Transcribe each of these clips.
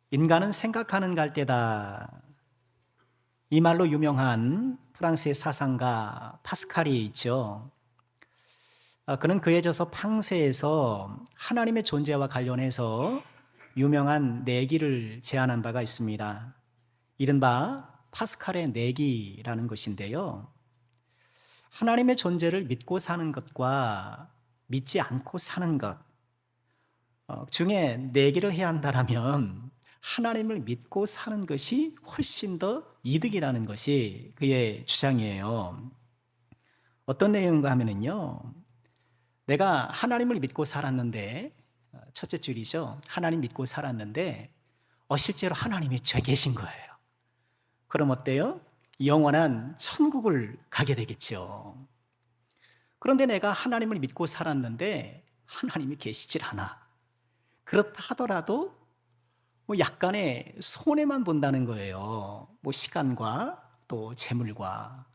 인간은 생각하는 갈대다. 이 말로 유명한 프랑스의 사상가 파스칼이 있죠. 그는 그에 져서 팡세에서 하나님의 존재와 관련해서 유명한 내기를 제안한 바가 있습니다. 이른바 파스칼의 내기라는 것인데요. 하나님의 존재를 믿고 사는 것과 믿지 않고 사는 것 중에 내기를 해야 한다면 하나님을 믿고 사는 것이 훨씬 더 이득이라는 것이 그의 주장이에요. 어떤 내용인가 하면은요. 내가 하나님을 믿고 살았는데 첫째 줄이죠. 하나님 믿고 살았는데 실제로 하나님이 저 계신 거예요. 그럼 어때요? 영원한 천국을 가게 되겠죠. 그런데 내가 하나님을 믿고 살았는데 하나님이 계시질 않아. 그렇다 하더라도 약간의 손해만 본다는 거예요. 시간과 또 재물과.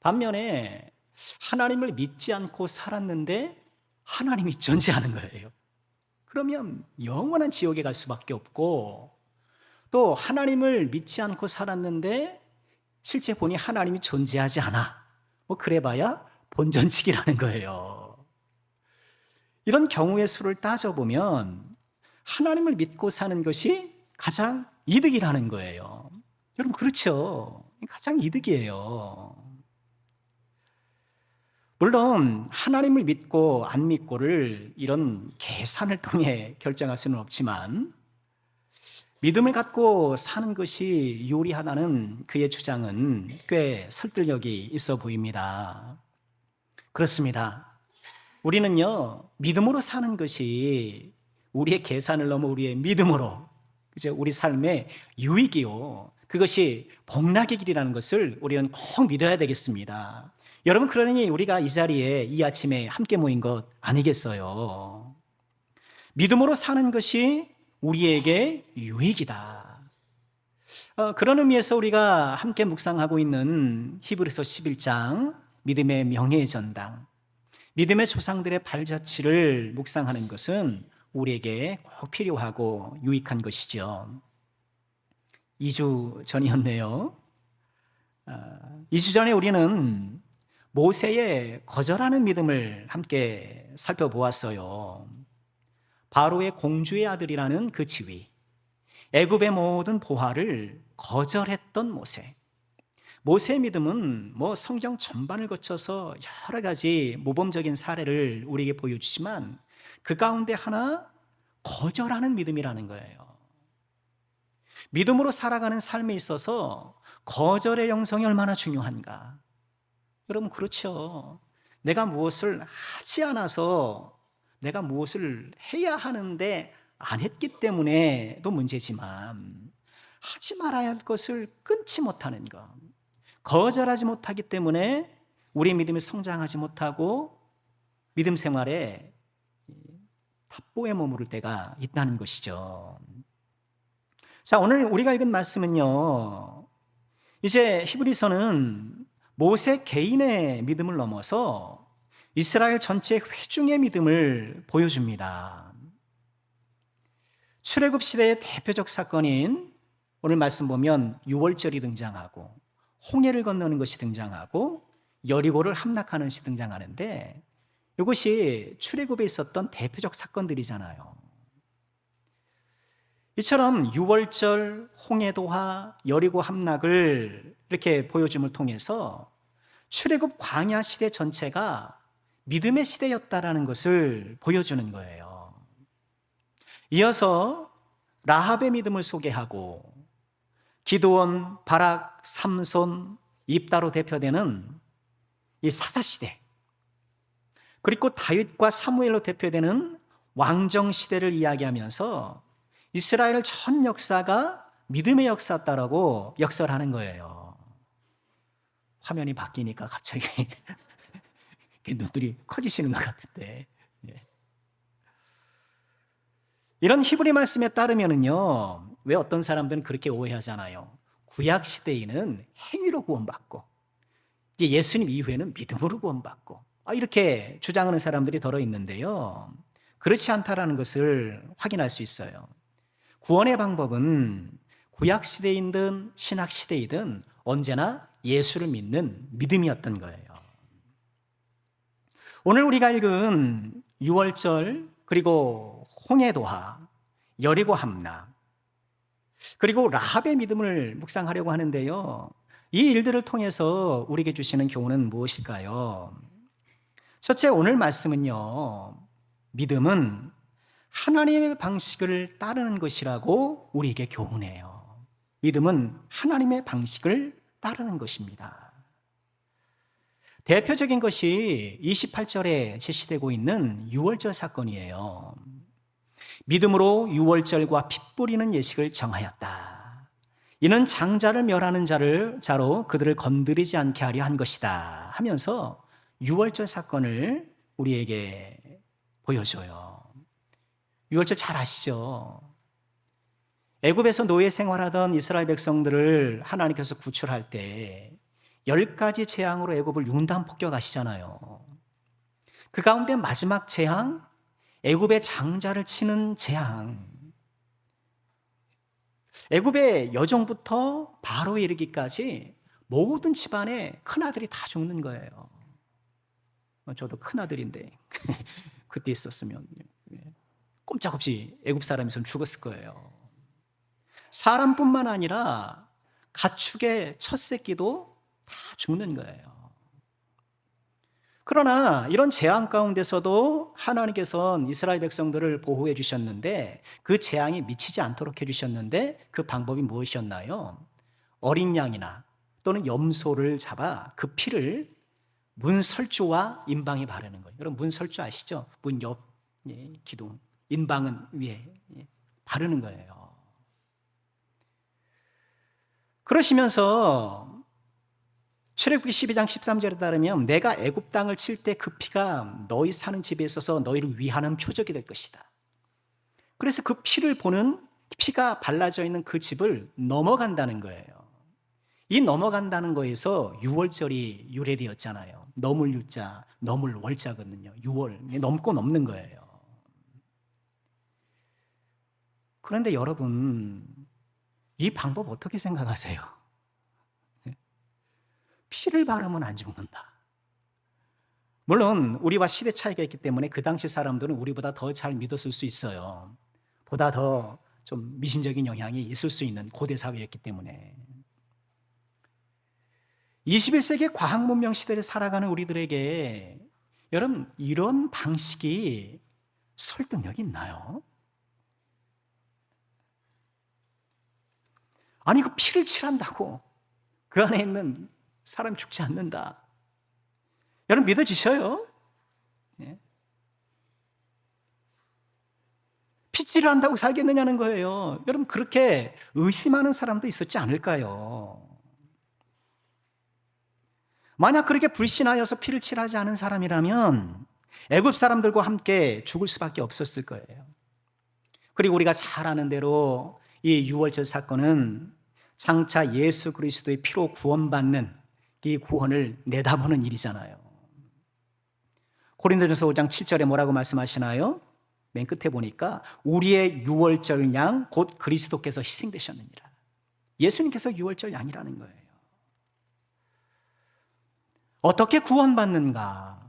반면에 하나님을 믿지 않고 살았는데 하나님이 존재하는 거예요. 그러면 영원한 지옥에 갈 수밖에 없고, 또 하나님을 믿지 않고 살았는데 실제 보니 하나님이 존재하지 않아. 그래봐야 본전치기라는 거예요. 이런 경우의 수를 따져보면 하나님을 믿고 사는 것이 가장 이득이라는 거예요. 여러분, 그렇죠? 가장 이득이에요. 물론 하나님을 믿고 안 믿고를 이런 계산을 통해 결정할 수는 없지만 믿음을 갖고 사는 것이 유리하다는 그의 주장은 꽤 설득력이 있어 보입니다. 그렇습니다. 우리는요, 믿음으로 사는 것이 우리의 계산을 넘어 우리의 믿음으로, 이제 우리 삶의 유익이요, 그것이 복락의 길이라는 것을 우리는 꼭 믿어야 되겠습니다. 여러분, 그러니 우리가 이 자리에 이 아침에 함께 모인 것 아니겠어요? 믿음으로 사는 것이 우리에게 유익이다. 그런 의미에서 우리가 함께 묵상하고 있는 히브리서 11장 믿음의 명예의 전당, 믿음의 조상들의 발자취를 묵상하는 것은 우리에게 꼭 필요하고 유익한 것이죠. 2주 전이었네요. 2주 전에 우리는 모세의 거절하는 믿음을 함께 살펴보았어요. 바로의 공주의 아들이라는 그 지위, 애굽의 모든 보화를 거절했던 모세. 모세의 믿음은 성경 전반을 거쳐서 여러 가지 모범적인 사례를 우리에게 보여주지만 그 가운데 하나, 거절하는 믿음이라는 거예요. 믿음으로 살아가는 삶에 있어서 거절의 영성이 얼마나 중요한가. 여러분, 그렇죠. 내가 무엇을 하지 않아서 내가 무엇을 해야 하는데 안 했기 때문에도 문제지만, 하지 말아야 할 것을 끊지 못하는 것, 거절하지 못하기 때문에 우리 믿음이 성장하지 못하고 믿음 생활에 답보에 머무를 때가 있다는 것이죠. 자, 오늘 우리가 읽은 말씀은요, 이제 히브리서는 모세 개인의 믿음을 넘어서 이스라엘 전체 회중의 믿음을 보여줍니다. 출애굽 시대의 대표적 사건인 오늘 말씀 보면 유월절이 등장하고 홍해를 건너는 것이 등장하고 여리고를 함락하는 것이 등장하는데, 이것이 출애굽에 있었던 대표적 사건들이잖아요. 이처럼 유월절, 홍해도하, 여리고 함락을 이렇게 보여줌을 통해서 출애굽 광야 시대 전체가 믿음의 시대였다라는 것을 보여주는 거예요. 이어서 라합의 믿음을 소개하고 기드온, 바락, 삼손, 입다로 대표되는 이 사사시대, 그리고 다윗과 사무엘로 대표되는 왕정시대를 이야기하면서 이스라엘 전 역사가 믿음의 역사였다라고 역설하는 거예요. 화면이 바뀌니까 갑자기 눈들이 커지시는 것 같은데, 이런 히브리 말씀에 따르면은요, 왜 어떤 사람들은 그렇게 오해하잖아요. 구약 시대에는 행위로 구원받고 이제 예수님 이후에는 믿음으로 구원받고 이렇게 주장하는 사람들이 더러 있는데요, 그렇지 않다라는 것을 확인할 수 있어요. 구원의 방법은 구약 시대이든 신약 시대이든 언제나 예수를 믿는 믿음이었던 거예요. 오늘 우리가 읽은 유월절, 그리고 홍해도하, 여리고 함락, 그리고 라합의 믿음을 묵상하려고 하는데요. 이 일들을 통해서 우리에게 주시는 교훈은 무엇일까요? 첫째, 오늘 말씀은요, 믿음은 하나님의 방식을 따르는 것이라고 우리에게 교훈해요. 믿음은 하나님의 방식을 따르는 것입니다. 대표적인 것이 28절에 제시되고 있는 유월절 사건이에요. 믿음으로 유월절과 피 뿌리는 예식을 정하였다. 이는 장자를 멸하는 자로 그들을 건드리지 않게 하려 한 것이다 하면서 유월절 사건을 우리에게 보여줘요. 유월절 잘 아시죠? 애굽에서 노예 생활하던 이스라엘 백성들을 하나님께서 구출할 때 10가지 재앙으로 애굽을 융단 폭격하시잖아요. 그 가운데 마지막 재앙, 애굽의 장자를 치는 재앙. 애굽의 여종부터 바로에 이르기까지 모든 집안의 큰아들이 다 죽는 거예요. 저도 큰아들인데 그때 있었으면 꼼짝없이 애굽 사람이 있으면 죽었을 거예요. 사람뿐만 아니라 가축의 첫 새끼도 다 죽는 거예요. 그러나 이런 재앙 가운데서도 하나님께서는 이스라엘 백성들을 보호해 주셨는데 그 재앙이 미치지 않도록 해주셨는데 그 방법이 무엇이었나요? 어린 양이나 또는 염소를 잡아 그 피를 문설주와 인방에 바르는 거예요. 여러분 문설주 아시죠? 문 옆 기둥, 인방은 위에 바르는 거예요. 그러시면서 출애굽기 12장 13절에 따르면 내가 애굽 땅을 칠 때 그 피가 너희 사는 집에 있어서 너희를 위하는 표적이 될 것이다. 그래서 그 피를 보는 피가 발라져 있는 그 집을 넘어간다는 거예요. 이 넘어간다는 거에서 유월절이 유래되었잖아요. 넘을 유자, 넘을 월자거든요. 유월, 넘고 넘는 거예요. 그런데 여러분, 이 방법 어떻게 생각하세요? 피를 바르면 안 죽는다. 물론 우리와 시대 차이가 있기 때문에 그 당시 사람들은 우리보다 더 잘 믿었을 수 있어요. 보다 더 좀 미신적인 영향이 있을 수 있는 고대 사회였기 때문에. 21세기 과학 문명 시대를 살아가는 우리들에게 여러분 이런 방식이 설득력이 있나요? 아니 그 피를 칠한다고 그 안에 있는 사람 죽지 않는다. 여러분 믿어지셔요? 네. 피칠을 한다고 살겠느냐는 거예요. 여러분 그렇게 의심하는 사람도 있었지 않을까요? 만약 그렇게 불신하여서 피를 칠하지 않은 사람이라면 애굽 사람들과 함께 죽을 수밖에 없었을 거예요. 그리고 우리가 잘 아는 대로 이 유월절 사건은 장차 예수 그리스도의 피로 구원받는 이 구원을 내다보는 일이잖아요. 고린도전서 5장 7절에 뭐라고 말씀하시나요? 맨 끝에 보니까 우리의 유월절 양 곧 그리스도께서 희생되셨느니라. 예수님께서 유월절 양이라는 거예요. 어떻게 구원받는가?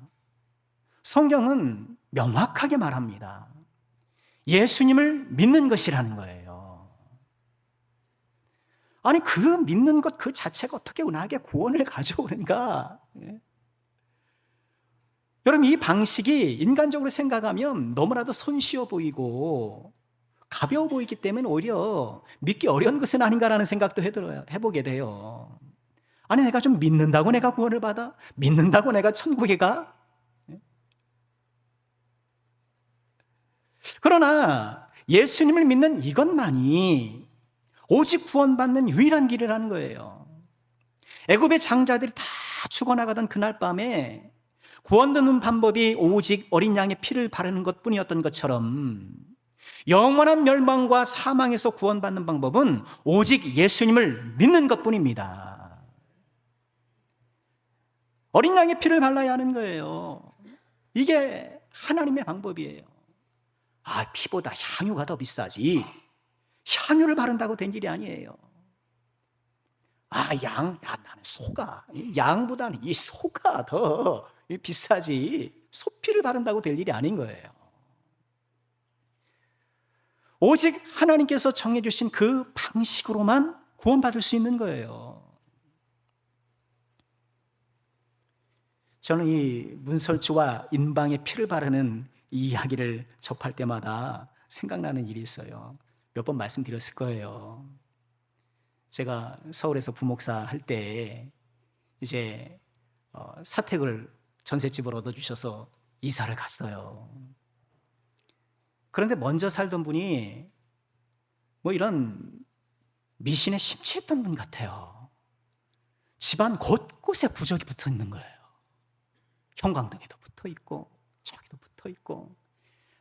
성경은 명확하게 말합니다. 예수님을 믿는 것이라는 거예요. 아니 그 믿는 것 그 자체가 어떻게 나에게 구원을 가져오는가? 여러분 이 방식이 인간적으로 생각하면 너무나도 손쉬워 보이고 가벼워 보이기 때문에 오히려 믿기 어려운 것은 아닌가라는 생각도 해보게 돼요. 아니 내가 좀 믿는다고 내가 구원을 받아? 믿는다고 내가 천국에 가? 그러나 예수님을 믿는 이것만이 오직 구원받는 유일한 길이라는 거예요. 애굽의 장자들이 다 죽어나가던 그날 밤에 구원 얻는 방법이 오직 어린 양의 피를 바르는 것뿐이었던 것처럼 영원한 멸망과 사망에서 구원받는 방법은 오직 예수님을 믿는 것뿐입니다. 어린 양의 피를 발라야 하는 거예요. 이게 하나님의 방법이에요. 아, 피보다 향유가 더 비싸지. 향유를 바른다고 된 일이 아니에요. 나는 소가, 양보다는 이 소가 더 비싸지, 소피를 바른다고 될 일이 아닌 거예요. 오직 하나님께서 정해주신 그 방식으로만 구원받을 수 있는 거예요. 저는 이 문설주와 인방에 피를 바르는 이 이야기를 접할 때마다 생각나는 일이 있어요. 몇 번 말씀드렸을 거예요. 제가 서울에서 부목사 할 때 이제 사택을 전셋집을 얻어주셔서 이사를 갔어요. 그런데 먼저 살던 분이 뭐 이런 미신에 심취했던 분 같아요. 집안 곳곳에 부적이 붙어 있는 거예요. 형광등에도 붙어 있고 저기도 붙어 있고,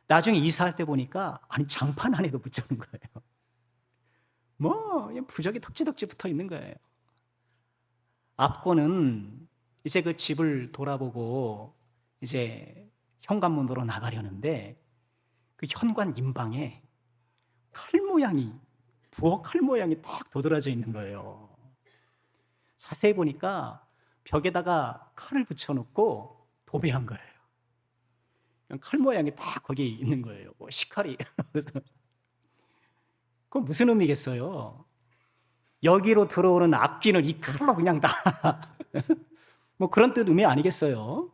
나중에 이사할 때 보니까 장판 안에도 붙여놓은 거예요. 뭐 부적이 덕지덕지 붙어 있는 거예요. 앞고는 이제 그 집을 돌아보고 이제 현관문으로 나가려는데 그 현관 인방에 부엌 칼 모양이 딱 도드라져 있는 거예요. 자세히 보니까 벽에다가 칼을 붙여놓고 도배한 거예요. 칼 모양이 딱 거기 있는 거예요. 식칼이. 그래서 그건 무슨 의미겠어요? 여기로 들어오는 악귀는 이 칼로 그냥 다 뭐 그런 뜻 의미 아니겠어요?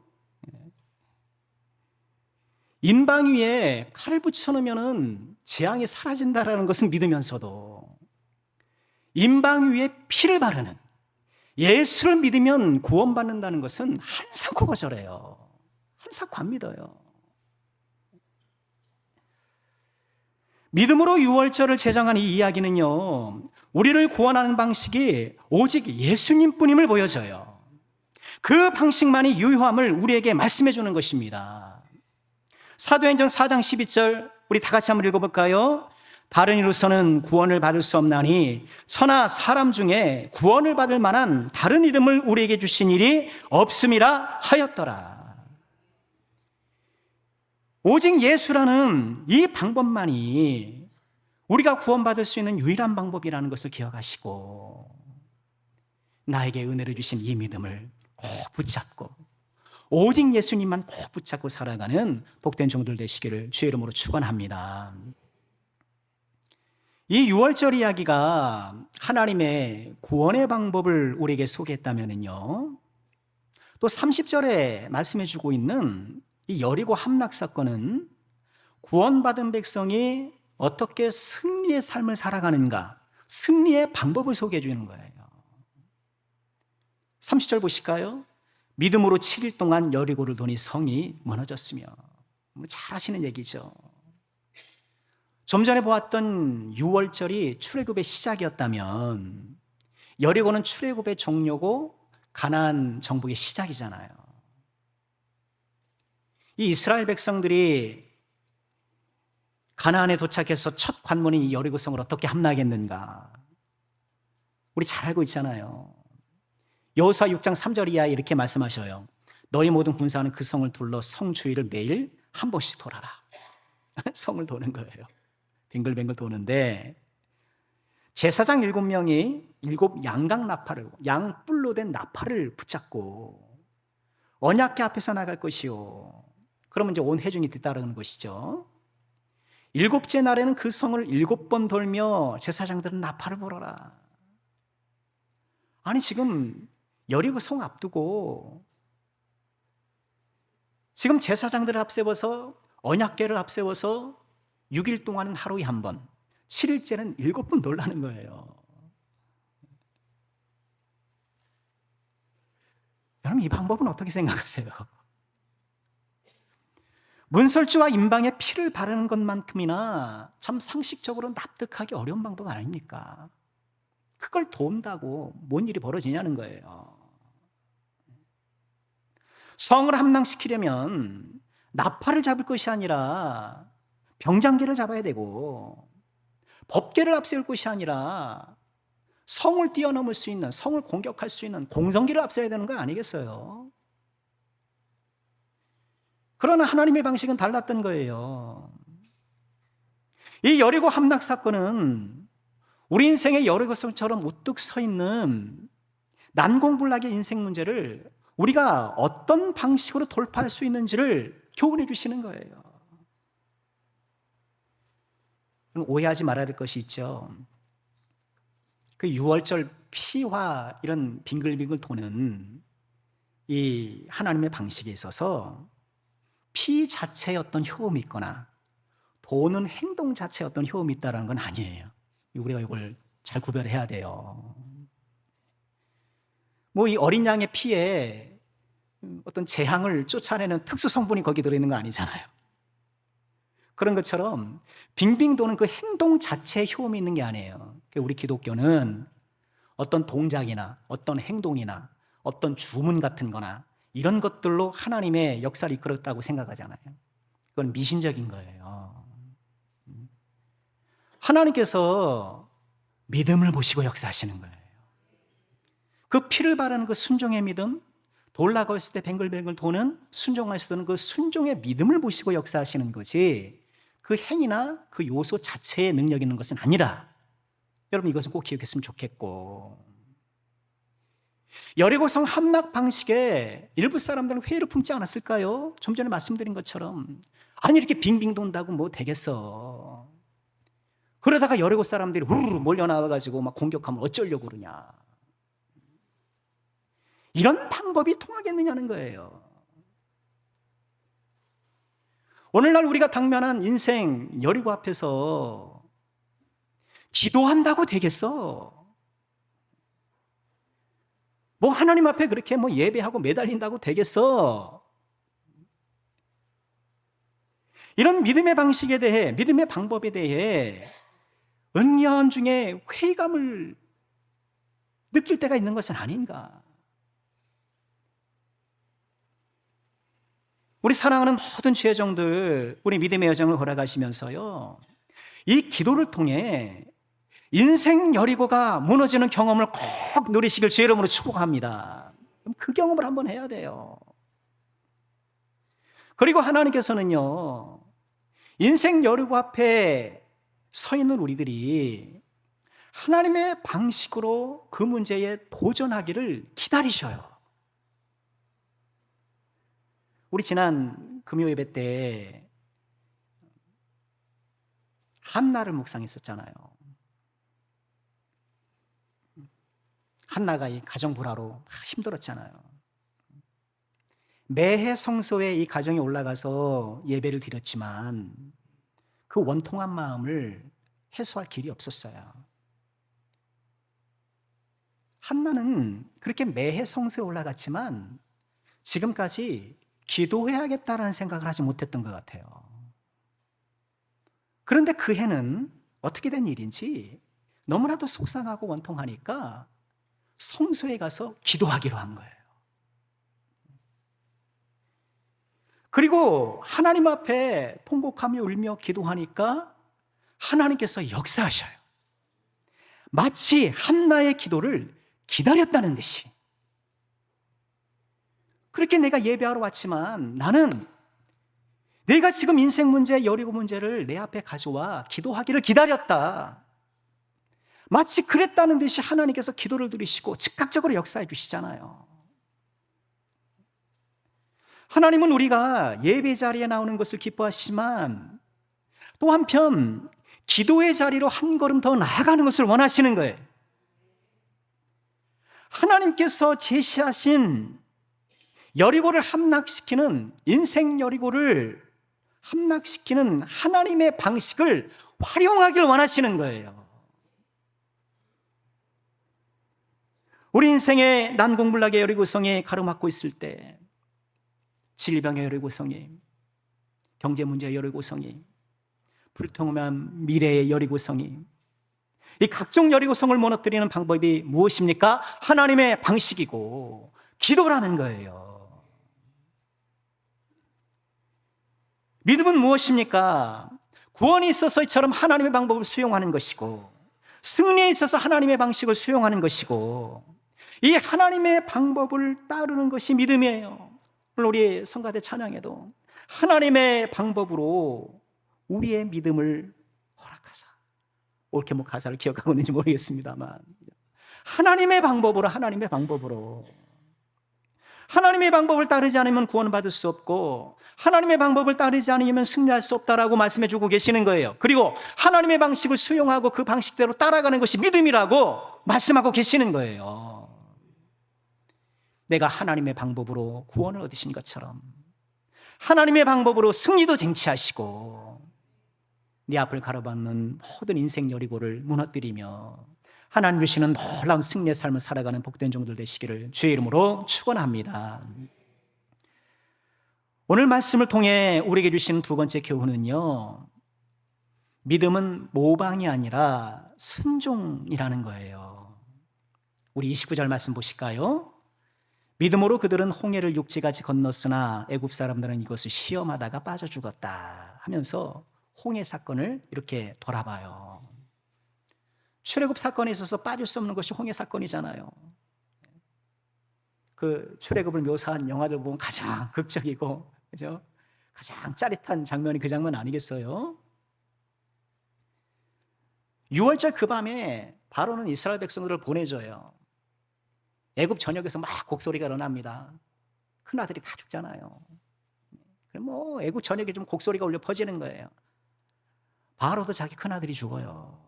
인방 위에 칼을 붙여놓으면 재앙이 사라진다라는 것은 믿으면서도 인방 위에 피를 바르는, 예수를 믿으면 구원받는다는 것은 한사코 거절해요. 한사코 안 믿어요. 믿음으로 유월절을 제정한 이 이야기는요, 우리를 구원하는 방식이 오직 예수님뿐임을 보여줘요. 그 방식만이 유효함을 우리에게 말씀해 주는 것입니다. 사도행전 4장 12절 우리 다 같이 한번 읽어볼까요? 다른 이로서는 구원을 받을 수 없나니 천하 사람 중에 구원을 받을 만한 다른 이름을 우리에게 주신 일이 없음이라 하였더라. 오직 예수라는 이 방법만이 우리가 구원받을 수 있는 유일한 방법이라는 것을 기억하시고, 나에게 은혜를 주신 이 믿음을 꼭 붙잡고 오직 예수님만 꼭 붙잡고 살아가는 복된 종들 되시기를 주의 이름으로 축원합니다. 이 유월절 이야기가 하나님의 구원의 방법을 우리에게 소개했다면요, 또 30절에 말씀해 주고 있는 이 여리고 함락 사건은 구원받은 백성이 어떻게 승리의 삶을 살아가는가, 승리의 방법을 소개해 주는 거예요. 30절 보실까요? 믿음으로 7일 동안 여리고를 도니 성이 무너졌으며. 잘 아시는 얘기죠. 좀 전에 보았던 유월절이 출애굽의 시작이었다면 여리고는 출애굽의 종료고 가나안 정복의 시작이잖아요. 이 이스라엘 백성들이 가나안에 도착해서 첫 관문인 이 여리고성을 어떻게 함락했는가, 우리 잘 알고 있잖아요. 여호수아 6장 3절 이하에 이렇게 말씀하셔요. 너희 모든 군사는 그 성을 둘러 성 주위를 매일 한 번씩 돌아라. 성을 도는 거예요. 빙글빙글 도는데 제사장 7명이 7 양각 나팔을, 양뿔로 된 나팔을 붙잡고 언약궤 앞에서 나갈 것이요. 그러면 이제 온 회중이 뒤따르는 것이죠. 7째 날에는 그 성을 7번 돌며 제사장들은 나팔을 불어라. 아니 지금 여리고 성 앞두고 지금 제사장들을 앞세워서 언약궤를 앞세워서 6일 동안은 하루에 한 번, 7일째는 7번 놀라는 거예요. 여러분 이 방법은 어떻게 생각하세요? 문설주와 인방에 피를 바르는 것만큼이나 참 상식적으로 납득하기 어려운 방법 아닙니까? 그걸 도운다고 뭔 일이 벌어지냐는 거예요. 성을 함락시키려면 나팔을 잡을 것이 아니라 병장계를 잡아야 되고, 법궤를 앞세울 것이 아니라 성을 뛰어넘을 수 있는, 성을 공격할 수 있는 공성기를 앞세워야 되는 거 아니겠어요? 그러나 하나님의 방식은 달랐던 거예요. 이 여리고 함락 사건은 우리 인생의 여리고성처럼 우뚝 서 있는 난공불락의 인생 문제를 우리가 어떤 방식으로 돌파할 수 있는지를 교훈해 주시는 거예요. 오해하지 말아야 될 것이 있죠. 그 6월절 피와 이런 빙글빙글 도는 이 하나님의 방식에 있어서 피 자체의 어떤 효험이 있거나 도는 행동 자체의 어떤 효험이 있다는 건 아니에요. 우리가 이걸 잘 구별해야 돼요. 뭐 이 어린 양의 피에 어떤 재앙을 쫓아내는 특수 성분이 거기 들어있는 거 아니잖아요. 그런 것처럼 빙빙 도는 그 행동 자체에 효험이 있는 게 아니에요. 우리 기독교는 어떤 동작이나 어떤 행동이나 어떤 주문 같은 거나 이런 것들로 하나님의 역사를 이끌었다고 생각하잖아요. 그건 미신적인 거예요. 하나님께서 믿음을 보시고 역사하시는 거예요. 그 피를 바르는 그 순종의 믿음, 돌라고 했을 때 뱅글뱅글 도는 순종할 수 있는 그 순종의 믿음을 보시고 역사하시는 거지, 그 행위나 그 요소 자체에 능력 있는 것은 아니라, 여러분 이것은 꼭 기억했으면 좋겠고, 여리고성 함락 방식에 일부 사람들은 회의를 품지 않았을까요? 좀 전에 말씀드린 것처럼 아니 이렇게 빙빙 돈다고 뭐 되겠어. 그러다가 여리고 사람들이 우르르 몰려 나와가지고 막 공격하면 어쩌려고 그러냐. 이런 방법이 통하겠느냐는 거예요. 오늘날 우리가 당면한 인생 여리고 앞에서 기도한다고 되겠어? 뭐 하나님 앞에 그렇게 뭐 예배하고 매달린다고 되겠어? 이런 믿음의 방식에 대해, 믿음의 방법에 대해 은연중에 회의감을 느낄 때가 있는 것은 아닌가? 우리 사랑하는 모든 죄종들, 우리 믿음의 여정을 걸어가시면서요, 이 기도를 통해 인생 여리고가 무너지는 경험을 꼭 누리시길 주의 이름으로 축복합니다. 그 경험을 한번 해야 돼요. 그리고 하나님께서는요, 인생 여리고 앞에 서 있는 우리들이 하나님의 방식으로 그 문제에 도전하기를 기다리셔요. 우리 지난 금요 예배 때 한나를 묵상했었잖아요. 한나가 이 가정 불화로 힘들었잖아요. 매해 성소에 이 가정에 올라가서 예배를 드렸지만 그 원통한 마음을 해소할 길이 없었어요. 한나는 그렇게 매해 성소에 올라갔지만 지금까지 기도해야겠다라는 생각을 하지 못했던 것 같아요. 그런데 그 해는 어떻게 된 일인지 너무나도 속상하고 원통하니까 성소에 가서 기도하기로 한 거예요. 그리고 하나님 앞에 통곡하며 울며 기도하니까 하나님께서 역사하셔요. 마치 한나의 기도를 기다렸다는 듯이. 그렇게 내가 예배하러 왔지만 나는 내가 지금 인생 문제, 여리고 문제를 내 앞에 가져와 기도하기를 기다렸다. 마치 그랬다는 듯이 하나님께서 기도를 들으시고 즉각적으로 역사해 주시잖아요. 하나님은 우리가 예배 자리에 나오는 것을 기뻐하시지만 또 한편 기도의 자리로 한 걸음 더 나아가는 것을 원하시는 거예요. 하나님께서 제시하신 여리고를 함락시키는, 인생 여리고를 함락시키는 하나님의 방식을 활용하길 원하시는 거예요. 우리 인생의 난공불락의 여리고성에 가로막고 있을 때, 질병의 여리고성이, 경제 문제의 여리고성이, 불통한 미래의 여리고성이, 이 각종 여리고성을 무너뜨리는 방법이 무엇입니까? 하나님의 방식이고 기도라는 거예요. 믿음은 무엇입니까? 구원이 있어서 이처럼 하나님의 방법을 수용하는 것이고, 승리에 있어서 하나님의 방식을 수용하는 것이고, 이 하나님의 방법을 따르는 것이 믿음이에요. 오늘 우리 성가대 찬양에도 하나님의 방법으로 우리의 믿음을 허락하사 올케모 가사를 기억하고 있는지 모르겠습니다만, 하나님의 방법으로 하나님의 방법을 따르지 않으면 구원을 받을 수 없고 하나님의 방법을 따르지 않으면 승리할 수 없다라고 말씀해 주고 계시는 거예요. 그리고 하나님의 방식을 수용하고 그 방식대로 따라가는 것이 믿음이라고 말씀하고 계시는 거예요. 내가 하나님의 방법으로 구원을 얻으신 것처럼 하나님의 방법으로 승리도 쟁취하시고 네 앞을 가로막는 모든 인생 여리고를 무너뜨리며 하나님 주시는 놀라운 승리의 삶을 살아가는 복된 종들 되시기를 주의 이름으로 축원합니다. 오늘 말씀을 통해 우리에게 주시는 두 번째 교훈은요, 믿음은 모방이 아니라 순종이라는 거예요. 우리 29절 말씀 보실까요? 믿음으로 그들은 홍해를 육지같이 건넜으나 애굽 사람들은 이것을 시험하다가 빠져 죽었다 하면서 홍해 사건을 이렇게 돌아봐요. 출애굽 사건에 있어서 빠질 수 없는 것이 홍해 사건이잖아요. 그 출애굽을 묘사한 영화들 보면 가장 극적이고, 그죠? 가장 짜릿한 장면이 그 장면 아니겠어요? 6월절 그 밤에 바로는 이스라엘 백성들을 보내줘요. 애굽 전역에서 막 곡소리가 일어납니다. 큰아들이 다 죽잖아요. 그럼 뭐 애굽 전역에 좀 곡소리가 울려 퍼지는 거예요. 바로도 자기 큰아들이 죽어요.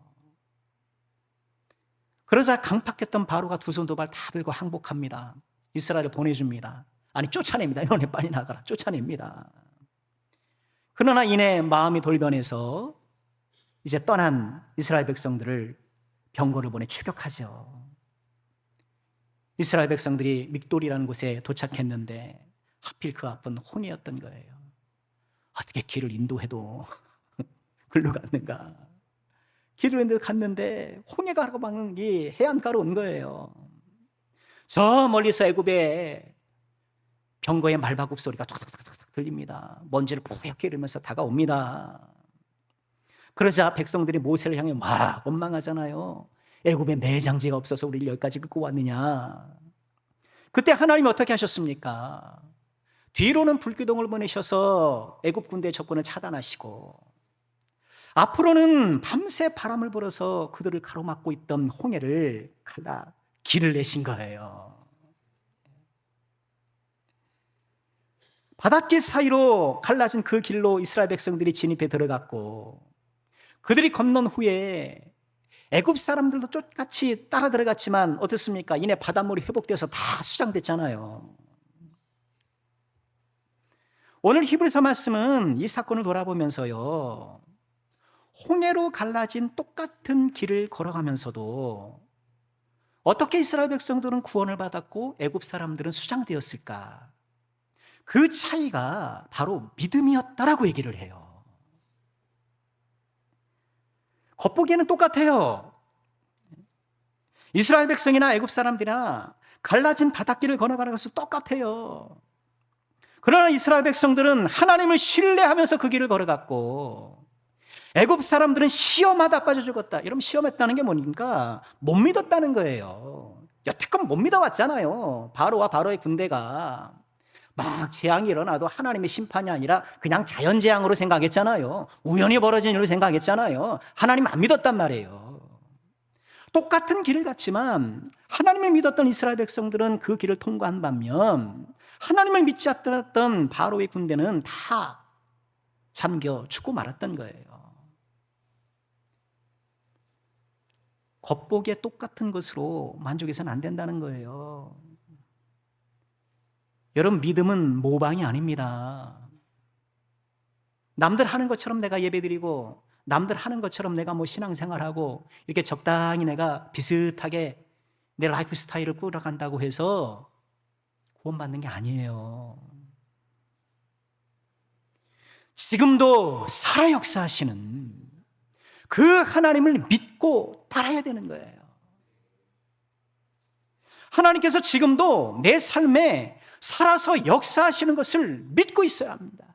그러자 강팍했던 바로가 두 손 두 발 다 들고 항복합니다. 이스라엘을 보내줍니다. 아니 쫓아냅니다. 너네 빨리 나가라. 쫓아냅니다. 그러나 이내 마음이 돌변해서 이제 떠난 이스라엘 백성들을 병거를 보내 추격하죠. 이스라엘 백성들이 믹돌이라는 곳에 도착했는데 하필 그 앞은 홍해였던 거예요. 어떻게 길을 인도해도 글로 갔는가. 길을 인도 갔는데 홍해가 가로막는 이 해안가로 온 거예요. 저 멀리서 애굽의 병거의 말바굽 소리가 툭툭툭툭 들립니다. 먼지를 뿌옇게 이르면서 다가옵니다. 그러자 백성들이 모세를 향해 막 원망하잖아요. 애굽에 매장지가 없어서 우리를 여기까지 끌고 왔느냐. 그때 하나님이 어떻게 하셨습니까? 뒤로는 불기둥을 보내셔서 애굽 군대의 접근을 차단하시고 앞으로는 밤새 바람을 불어서 그들을 가로막고 있던 홍해를 갈라 길을 내신 거예요. 바닷길 사이로 갈라진 그 길로 이스라엘 백성들이 진입해 들어갔고 그들이 건넌 후에 애굽 사람들도 똑같이 따라 들어갔지만 어떻습니까? 이내 바닷물이 회복돼서 다 수장됐잖아요. 오늘 히브리서 말씀은 이 사건을 돌아보면서요, 홍해로 갈라진 똑같은 길을 걸어가면서도 어떻게 이스라엘 백성들은 구원을 받았고 애굽 사람들은 수장되었을까? 그 차이가 바로 믿음이었다라고 얘기를 해요. 겉보기에는 똑같아요. 이스라엘 백성이나 애굽 사람들이나 갈라진 바닷길을 걸어가는 것은 똑같아요. 그러나 이스라엘 백성들은 하나님을 신뢰하면서 그 길을 걸어갔고 애굽 사람들은 시험하다 빠져 죽었다. 여러분 시험했다는 게 뭡니까? 못 믿었다는 거예요. 여태껏 못 믿어왔잖아요. 바로와 바로의 군대가 막 재앙이 일어나도 하나님의 심판이 아니라 그냥 자연재앙으로 생각했잖아요. 우연히 벌어진 일로 생각했잖아요. 하나님 안 믿었단 말이에요. 똑같은 길을 갔지만 하나님을 믿었던 이스라엘 백성들은 그 길을 통과한 반면 하나님을 믿지 않았던 바로의 군대는 다 잠겨 죽고 말았던 거예요. 겉보기에 똑같은 것으로 만족해서는 안 된다는 거예요. 여러분 믿음은 모방이 아닙니다. 남들 하는 것처럼 내가 예배드리고 남들 하는 것처럼 내가 뭐 신앙생활하고 이렇게 적당히 내가 비슷하게 내 라이프 스타일을 꾸려간다고 해서 구원받는 게 아니에요. 지금도 살아 역사하시는 그 하나님을 믿고 따라야 되는 거예요. 하나님께서 지금도 내 삶에 살아서 역사하시는 것을 믿고 있어야 합니다.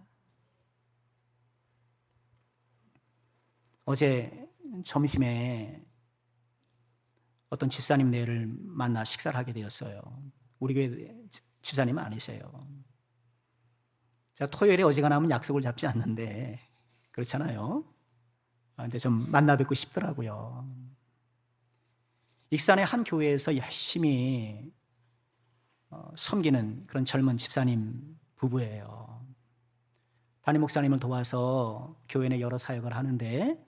어제 점심에 어떤 집사님네를 만나 식사를 하게 되었어요. 우리 교회 집사님은 아니세요. 제가 토요일에 어지간하면 약속을 잡지 않는데 그렇잖아요. 근데 좀 만나 뵙고 싶더라고요. 익산의 한 교회에서 열심히 섬기는 그런 젊은 집사님 부부예요. 담임 목사님을 도와서 교회 내 여러 사역을 하는데,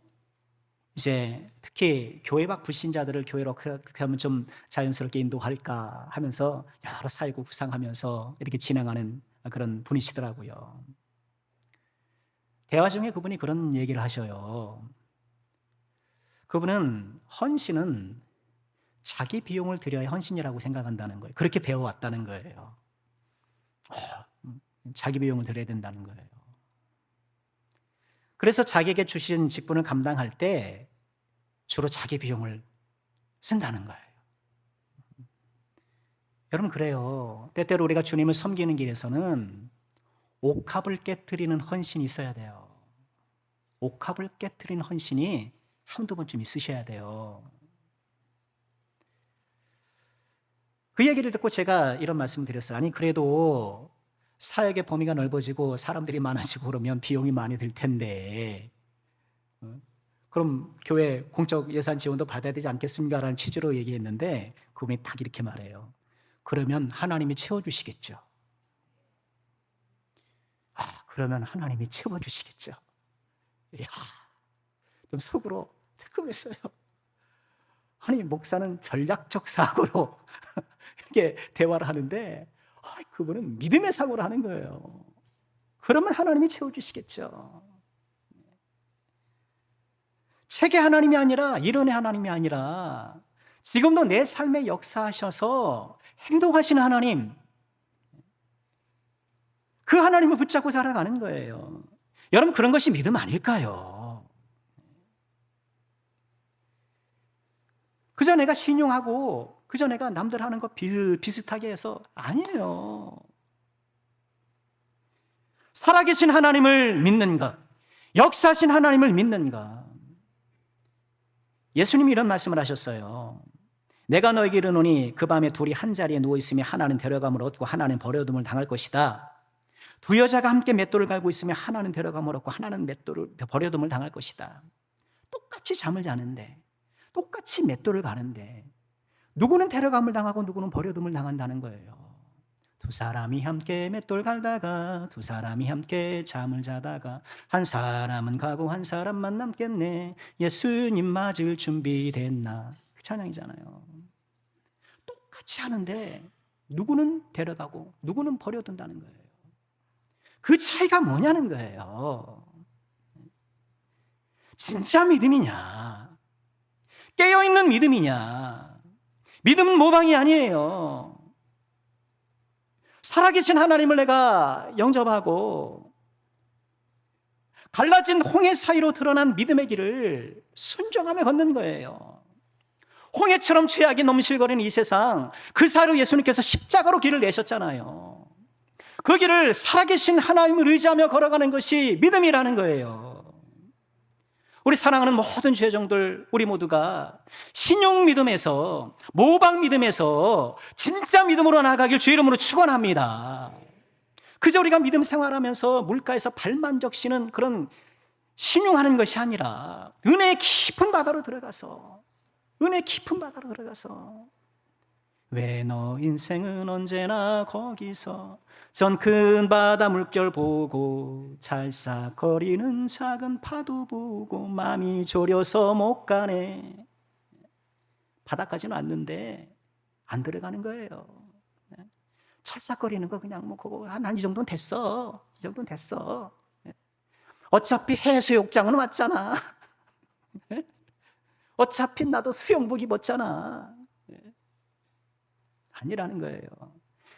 이제 특히 교회 밖 불신자들을 교회로 어떻게 하면 좀 자연스럽게 인도할까 하면서 여러 사역을 구상하면서 이렇게 진행하는 그런 분이시더라고요. 대화 중에 그분이 그런 얘기를 하셔요. 그분은 헌신은 자기 비용을 들여야 헌신이라고 생각한다는 거예요. 그렇게 배워왔다는 거예요. 자기 비용을 들여야 된다는 거예요. 그래서 자기에게 주신 직분을 감당할 때 주로 자기 비용을 쓴다는 거예요. 여러분, 그래요. 때때로 우리가 주님을 섬기는 길에서는 옥합을 깨트리는 헌신이 있어야 돼요. 옥합을 깨트리는 헌신이 한두 번쯤 있으셔야 돼요. 그 얘기를 듣고 제가 이런 말씀을 드렸어요. 아니, 그래도 사역의 범위가 넓어지고 사람들이 많아지고 그러면 비용이 많이 들 텐데, 그럼 교회 공적 예산 지원도 받아야 되지 않겠습니까? 라는 취지로 얘기했는데 그분이 딱 이렇게 말해요. 그러면 하나님이 채워주시겠죠. 그러면 하나님이 채워주시겠죠. 이야, 좀 속으로 뜨끔했어요. 아니, 목사는 전략적 사고로 이렇게 대화를 하는데 그분은 믿음의 사고를 하는 거예요. 그러면 하나님이 채워주시겠죠. 책의 하나님이 아니라, 이론의 하나님이 아니라 지금도 내 삶에 역사하셔서 행동하시는 하나님, 그 하나님을 붙잡고 살아가는 거예요. 여러분, 그런 것이 믿음 아닐까요? 그저 내가 신용하고 그저 내가 남들 하는 거 비슷하게 해서 아니에요. 살아계신 하나님을 믿는 것, 역사하신 하나님을 믿는 것. 예수님이 이런 말씀을 하셨어요. 내가 너에게 이르노니 그 밤에 둘이 한 자리에 누워있으며 하나는 데려감을 얻고 하나는 버려둠을 당할 것이다. 두 여자가 함께 맷돌을 갈고 있으며 하나는 데려감을 얻고 하나는 버려둠을 당할 것이다. 똑같이 잠을 자는데, 똑같이 맷돌을 가는데 누구는 데려감을 당하고 누구는 버려둠을 당한다는 거예요. 두 사람이 함께 맷돌 갈다가 두 사람이 함께 잠을 자다가 한 사람은 가고 한 사람만 남겠네. 예수님 맞을 준비됐나. 그 찬양이잖아요. 똑같이 하는데 누구는 데려가고 누구는 버려둔다는 거예요. 그 차이가 뭐냐는 거예요. 진짜 믿음이냐, 깨어있는 믿음이냐. 믿음은 모방이 아니에요. 살아계신 하나님을 내가 영접하고 갈라진 홍해 사이로 드러난 믿음의 길을 순종하며 걷는 거예요. 홍해처럼 죄악이 넘실거리는 이 세상, 그 사이로 예수님께서 십자가로 길을 내셨잖아요. 그 길을 살아계신 하나님을 의지하며 걸어가는 것이 믿음이라는 거예요. 우리 사랑하는 모든 죄종들, 우리 모두가 신용 믿음에서, 모방 믿음에서 진짜 믿음으로 나아가길 주의 이름으로 축원합니다. 그저 우리가 믿음 생활하면서 물가에서 발만 적시는 그런 신용하는 것이 아니라 은혜의 깊은 바다로 들어가서, 은혜 깊은 바다로 들어가서, 왜 너 인생은 언제나 거기서 전 큰 바다 물결 보고 찰싹거리는 작은 파도 보고 마음이 졸여서 못 가네. 바다까지는 왔는데 안 들어가는 거예요. 찰싹거리는 거 그냥 뭐 그거 난 이 정도는 됐어. 이 정도는 됐어. 어차피 해수욕장은 왔잖아. 어차피 나도 수영복 입었잖아. 아니라는 거예요.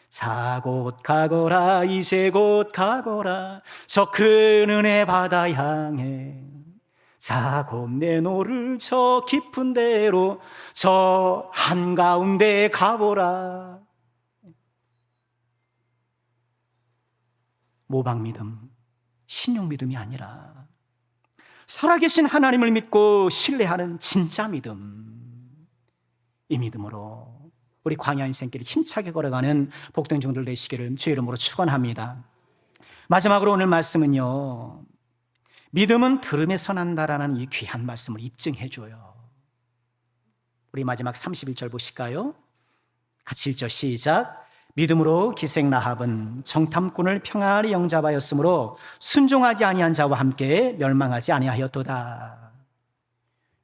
자 곧 가거라, 이제 곧 가거라, 저 큰 은혜 바다 향해. 자 곧 내노를 저 깊은 데로, 저 한가운데 가보라. 모방 믿음, 신용 믿음이 아니라 살아계신 하나님을 믿고 신뢰하는 진짜 믿음, 이 믿음으로 우리 광야 인생길을 힘차게 걸어가는 복된 종들 되시기를 주의 이름으로 축원합니다. 마지막으로 오늘 말씀은요, 믿음은 들음에서 난다라는 이 귀한 말씀을 입증해 줘요. 우리 마지막 31절 보실까요? 같이 읽죠. 시작. 믿음으로 기생 라합은 정탐꾼을 평안히 영접하였으므로 순종하지 아니한 자와 함께 멸망하지 아니하였도다.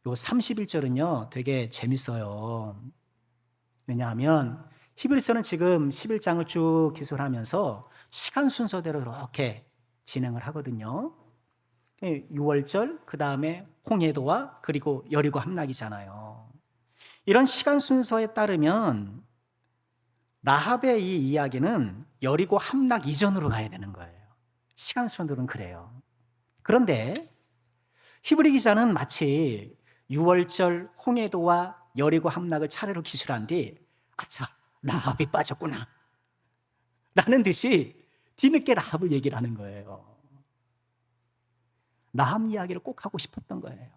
요 31절은요 되게 재밌어요. 왜냐하면 히브리서는 지금 11장을 쭉 기술하면서 시간 순서대로 이렇게 진행을 하거든요. 6월절, 그 다음에 홍해도와 그리고 여리고 함락이잖아요. 이런 시간 순서에 따르면 라합의 이 이야기는 여리고 함락 이전으로 가야 되는 거예요. 시간 순으로는 그래요. 그런데 히브리 기자는 마치 6월절 홍해도와 여리고 함락을 차례로 기술한 뒤 아차, 라합이 빠졌구나 라는 듯이 뒤늦게 라합을 얘기를 하는 거예요. 라합 이야기를 꼭 하고 싶었던 거예요.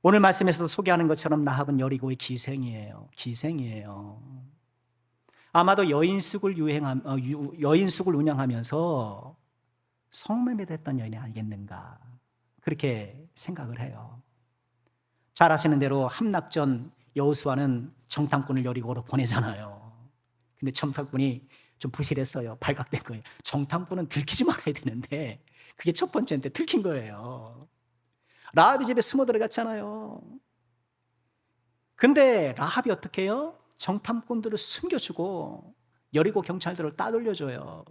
오늘 말씀에서도 소개하는 것처럼 라합은 여리고의 기생이에요. 기생이에요. 아마도 여인숙을 운영하면서 성매매됐던 여인이 아니겠는가 그렇게 생각을 해요. 잘 아시는 대로 함락전 여호수아는 정탐꾼을 여리고로 보내잖아요. 근데 정탐꾼이 좀 부실했어요. 발각된 거예요. 정탐꾼은 들키지 말아야 되는데 그게 첫 번째인데 들킨 거예요. 라합이 집에 숨어 들어갔잖아요. 근데 라합이 어떻게 해요? 정탐꾼들을 숨겨주고 여리고 경찰들을 따돌려줘요.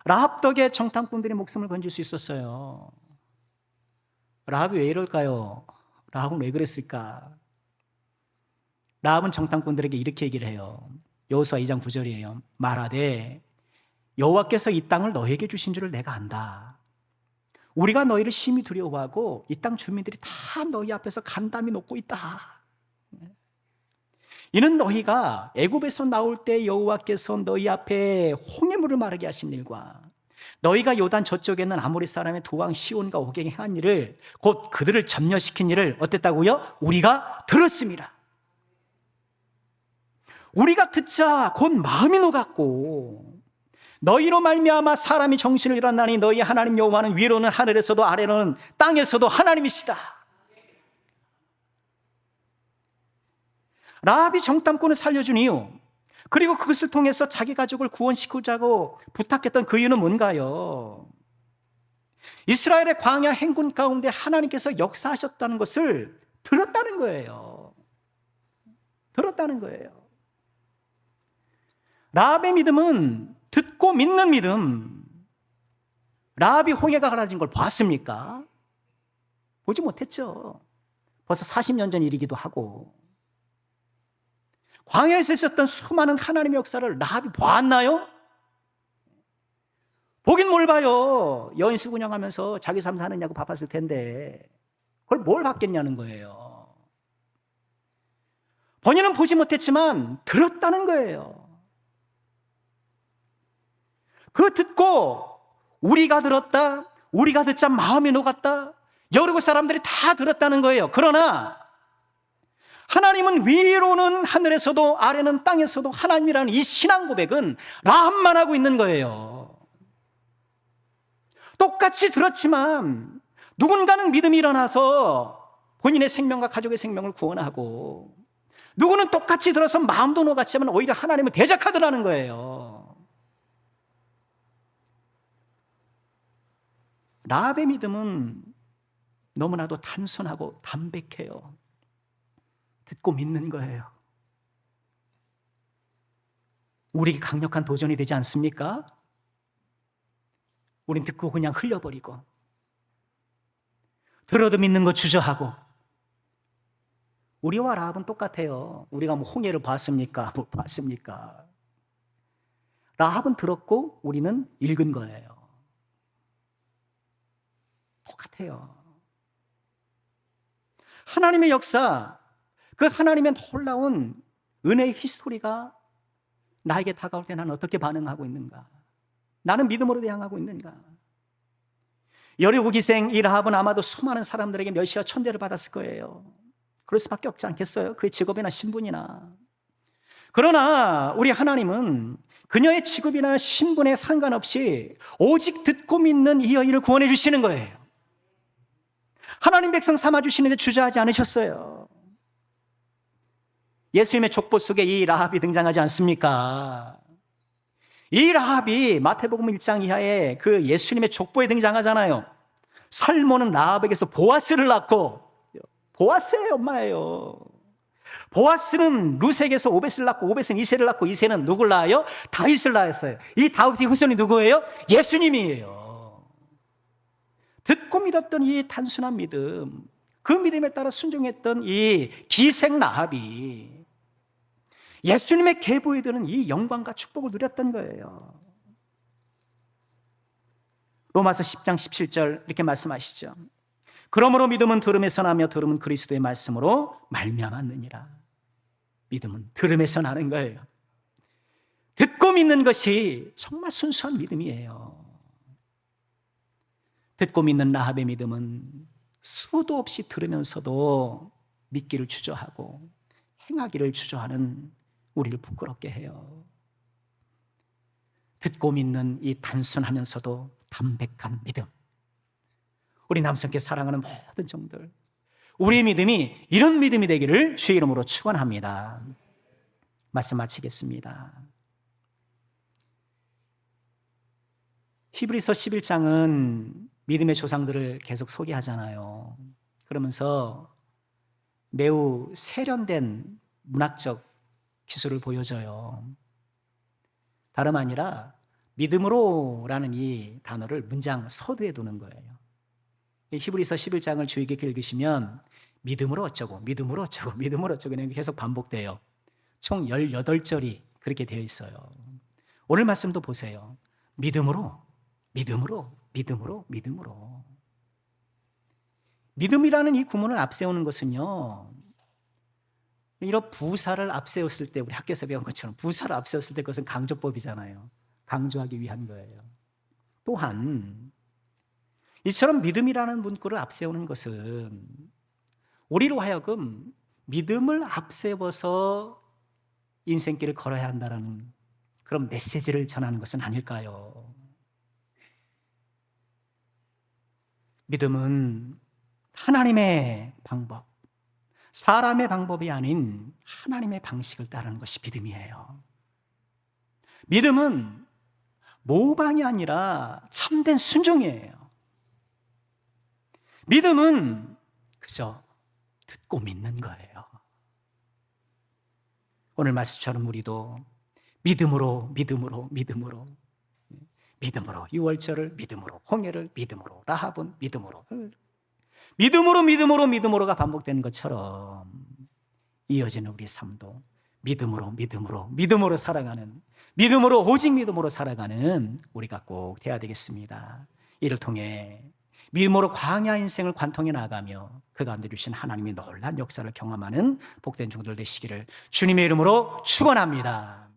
라합 덕에 정탐꾼들이 목숨을 건질 수 있었어요. 라합이 왜 이럴까요? 라합은 왜 그랬을까? 라합은 정탐꾼들에게 이렇게 얘기를 해요. 여호수아 2장 9절이에요. 말하되 여호와께서 이 땅을 너에게 주신 줄을 내가 안다. 우리가 너희를 심히 두려워하고 이 땅 주민들이 다 너희 앞에서 간담이 놓고 있다. 이는 너희가 애굽에서 나올 때 여호와께서 너희 앞에 홍해물을 마르게 하신 일과 너희가 요단 저쪽에 있는 아모리 사람의 두 왕 시온과 오경이 행한 일을 곧 그들을 점령시킨 일을 어땠다고요? 우리가 들었습니다. 우리가 듣자 곧 마음이 녹았고 너희로 말미암아 사람이 정신을 잃었나니 너희 하나님 여호와는 위로는 하늘에서도 아래로는 땅에서도 하나님이시다. 라합이 정탐꾼을 살려준 이유, 그리고 그것을 통해서 자기 가족을 구원시키자고 부탁했던 그 이유는 뭔가요? 이스라엘의 광야 행군 가운데 하나님께서 역사하셨다는 것을 들었다는 거예요. 들었다는 거예요. 라합의 믿음은 듣고 믿는 믿음. 라합이 홍해가 갈라진 걸 봤습니까? 보지 못했죠. 벌써 40년 전 일이기도 하고. 광야에서 있었던 수많은 하나님의 역사를 라합이 보았나요? 보긴 뭘 봐요. 여인숙 운영하면서 자기 삶 사느냐고 바빴을 텐데 그걸 뭘 봤겠냐는 거예요. 본인은 보지 못했지만 들었다는 거예요. 그 듣고 우리가 들었다, 우리가 듣자 마음이 녹았다, 여리고 사람들이 다 들었다는 거예요. 그러나 하나님은 위로는 하늘에서도 아래는 땅에서도 하나님이라는 이 신앙 고백은 라합만 하고 있는 거예요. 똑같이 들었지만 누군가는 믿음이 일어나서 본인의 생명과 가족의 생명을 구원하고, 누구는 똑같이 들어서 마음도 녹았지만 오히려 하나님을 대적하더라는 거예요. 라합의 믿음은 너무나도 단순하고 담백해요. 듣고 믿는 거예요. 우리에게 강력한 도전이 되지 않습니까? 우린 듣고 그냥 흘려버리고, 들어도 믿는 거 주저하고. 우리와 라합은 똑같아요. 우리가 뭐 홍해를 봤습니까? 못 봤습니까? 라합은 들었고 우리는 읽은 거예요. 똑같아요. 하나님의 역사, 그 하나님의 놀라운 은혜의 히스토리가 나에게 다가올 때 나는 어떻게 반응하고 있는가? 나는 믿음으로 대항하고 있는가? 여리고 기생 이 라합은 아마도 수많은 사람들에게 멸시와 천대를 받았을 거예요. 그럴 수밖에 없지 않겠어요? 그의 직업이나 신분이나. 그러나 우리 하나님은 그녀의 직업이나 신분에 상관없이 오직 듣고 믿는 이 여인을 구원해 주시는 거예요. 하나님 백성 삼아주시는데 주저하지 않으셨어요. 예수님의 족보 속에 이 라합이 등장하지 않습니까? 이 라합이 마태복음 1장 이하에 그 예수님의 족보에 등장하잖아요. 살모는 라합에게서 보아스를 낳고, 보아스의 엄마예요. 보아스는 루색에서 오벳을 낳고, 오벳은 이새를 낳고, 이새는 누굴 낳아요? 다윗을 낳았어요. 이 다윗의 후손이 누구예요? 예수님이에요. 듣고 믿었던 이 단순한 믿음, 그 믿음에 따라 순종했던 이 기생 라합이 예수님의 계보에 드는 이 영광과 축복을 누렸던 거예요. 로마서 10장 17절 이렇게 말씀하시죠. 그러므로 믿음은 들음에서 나며 들음은 그리스도의 말씀으로 말미암았느니라. 믿음은 들음에서 나는 거예요. 듣고 믿는 것이 정말 순수한 믿음이에요. 듣고 믿는 라합의 믿음은 수도 없이 들으면서도 믿기를 주저하고 행하기를 주저하는 우리를 부끄럽게 해요. 듣고 믿는 이 단순하면서도 담백한 믿음. 우리 남성께 사랑하는 모든 종들, 우리의 믿음이 이런 믿음이 되기를 주의 이름으로 축원합니다. 말씀 마치겠습니다. 히브리서 11장은 믿음의 조상들을 계속 소개하잖아요. 그러면서 매우 세련된 문학적 기술을 보여줘요. 다름 아니라 믿음으로라는 이 단어를 문장 서두에 두는 거예요. 히브리서 11장을 주의 깊게 읽으시면 믿음으로 어쩌고 믿음으로 어쩌고 믿음으로 어쩌고 계속 반복돼요. 총 18절이 그렇게 되어 있어요. 오늘 말씀도 보세요. 믿음으로 믿음으로 믿음으로 믿음으로. 믿음이라는 이 구문을 앞세우는 것은요, 이런 부사를 앞세웠을 때, 우리 학교에서 배운 것처럼 부사를 앞세웠을 때 그것은 강조법이잖아요. 강조하기 위한 거예요. 또한 이처럼 믿음이라는 문구를 앞세우는 것은 우리로 하여금 믿음을 앞세워서 인생길을 걸어야 한다는 그런 메시지를 전하는 것은 아닐까요? 믿음은 하나님의 방법, 사람의 방법이 아닌 하나님의 방식을 따르는 것이 믿음이에요. 믿음은 모방이 아니라 참된 순종이에요. 믿음은 그저 듣고 믿는 거예요. 오늘 말씀처럼 우리도 믿음으로 믿음으로 믿음으로 믿음으로 유월절을 믿음으로, 홍해를 믿음으로, 라합은 믿음으로, 믿음으로 믿음으로 믿음으로가 반복되는 것처럼 이어지는 우리 삶도 믿음으로 믿음으로 믿음으로 살아가는, 믿음으로 오직 믿음으로 살아가는 우리가 꼭 돼야 되겠습니다. 이를 통해 믿음으로 광야 인생을 관통해 나가며 그 가운데 주신 하나님의 놀라운 역사를 경험하는 복된 종들 되시기를 주님의 이름으로 축원합니다.